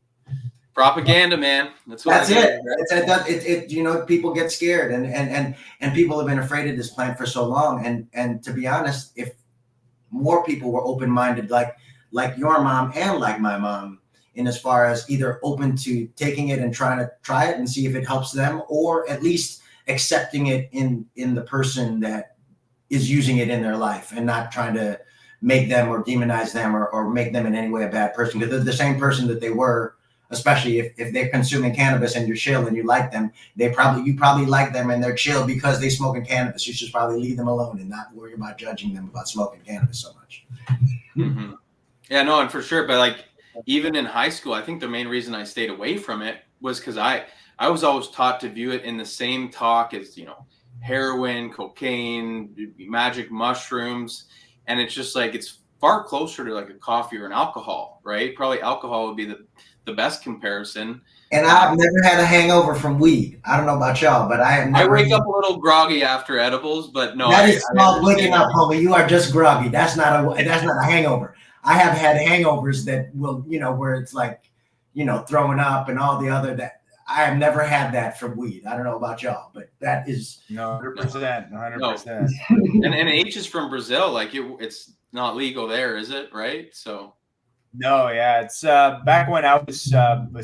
propaganda, man. That's it. People get scared, and people have been afraid of this plant for so long. And to be honest, if more people were open-minded, like your mom and like my mom, in as far as either open to taking it and trying to try it and see if it helps them, or at least accepting it in the person that is using it in their life, and not trying to make them or demonize them or make them in any way a bad person, because they're the same person that they were. Especially if they're consuming cannabis and you're chill and you like them, you probably like them and they're chill because they smoking cannabis. You should probably leave them alone and not worry about judging them about smoking cannabis so much. Mm-hmm. Yeah, no, and for sure. But like, even in high school, I think the main reason I stayed away from it was because I was always taught to view it in the same talk as, heroin, cocaine, magic mushrooms. And it's just like, it's far closer to like a coffee or an alcohol, right? Probably alcohol would be the best comparison. And I've never had a hangover from weed. I don't know about y'all, but I wake up a little groggy after edibles, but no. That is called waking up, homie. You are just groggy. That's not a hangover. I have had hangovers that will, where it's like, throwing up and all the other that. I have never had that from weed. I don't know about y'all, but that is 100%. No. And H is from Brazil. Like it's not legal there, is it? Right? So. No, yeah, it's back when I was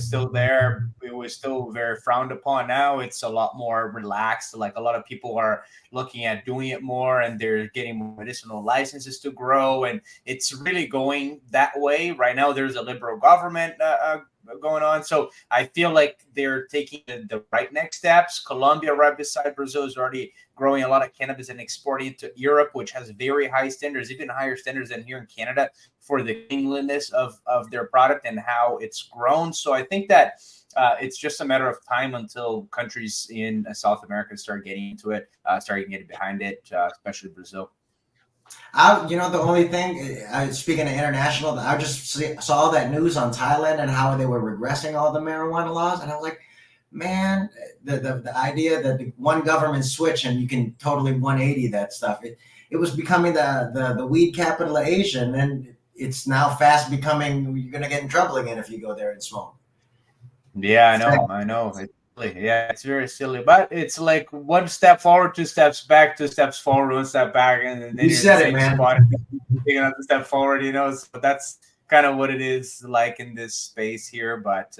still there, it was still very frowned upon. Now it's a lot more relaxed. Like a lot of people are looking at doing it more, and they're getting medicinal licenses to grow, and it's really going that way right now. There's a liberal government going on, so I feel like they're taking the right next steps. Colombia, right beside Brazil, is already growing a lot of cannabis and exporting it to Europe, which has very high standards, even higher standards than here in Canada, for the cleanliness of their product and how it's grown. So I think that it's just a matter of time until countries in South America start getting into it, start getting behind it, especially Brazil. The only thing, speaking of international, I just saw that news on Thailand and how they were regressing all the marijuana laws. And I was like, man, the idea that the one government switch and you can totally 180 that stuff. It was becoming the weed capital of Asia, and then it's now fast becoming, you're going to get in trouble again if you go there and smoke. Yeah, I know. It's very silly, but it's like one step forward, 2 steps back, 2 steps forward, 1 step back, and then you said it, man. Taking another step forward, So that's kind of what it is like in this space here. But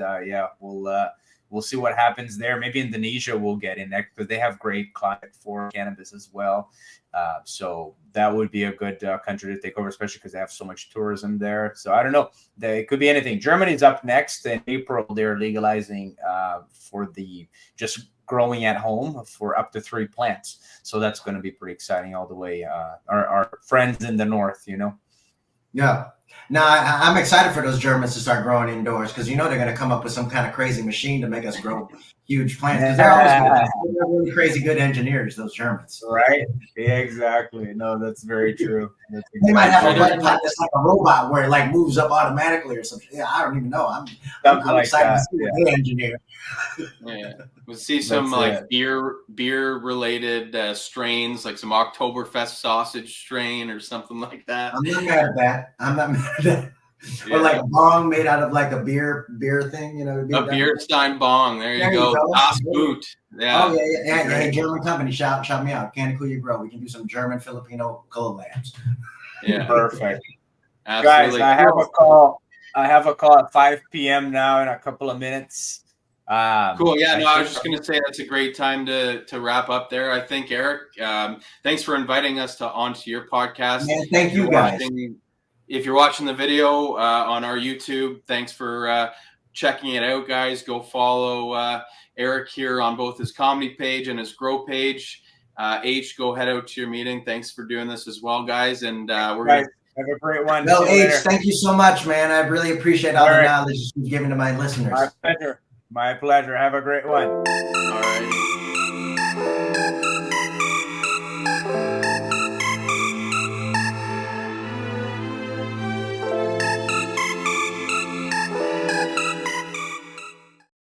we'll see what happens there. Maybe Indonesia will get in next because they have great climate for cannabis as well. So that would be a good country to take over, especially because they have so much tourism there. So I don't know. It could be anything. Germany's up next in April. They're legalizing for the just growing at home for up to 3 plants. So that's going to be pretty exciting all the way. Our friends in the north, Yeah. Now, I'm excited for those Germans to start growing indoors because they're going to come up with some kind of crazy machine to make us grow huge plants because they're always good. They're really crazy good engineers, those Germans. Right? Yeah, exactly. No, that's very true. That's They might have a exactly button that's like a robot where it like moves up automatically or something. Yeah, I don't even know. I'm like excited that. to see what they engineer. Yeah, we'll see some That's like beer related strains, like some Oktoberfest sausage strain or something like that. I'm not mad at that. I'm not mad at that. Yeah. Or like a bong made out of like a beer thing, you know. A Beerstein bong. There you go. Das Boot. Yeah. Oh yeah. Hey, German company, shout me out. CannaKuyaGrow. We can do some German Filipino collabs. Yeah. Perfect. Absolutely. Guys, I have a call at 5 p.m. now in a couple of minutes. Cool. Yeah, no, I was just going to say that's a great time to wrap up there. I think, Eric, thanks for inviting us onto your podcast. Man, thank you guys. If you're watching the video on our YouTube, thanks for checking it out, guys. Go follow Eric here on both his comedy page and his grow page. H, go head out to your meeting. Thanks for doing this as well, guys. And we're going to have a great one. No, H, thank you so much, man. I really appreciate all the knowledge you've given to my listeners. My pleasure. My pleasure. Have a great one. All right.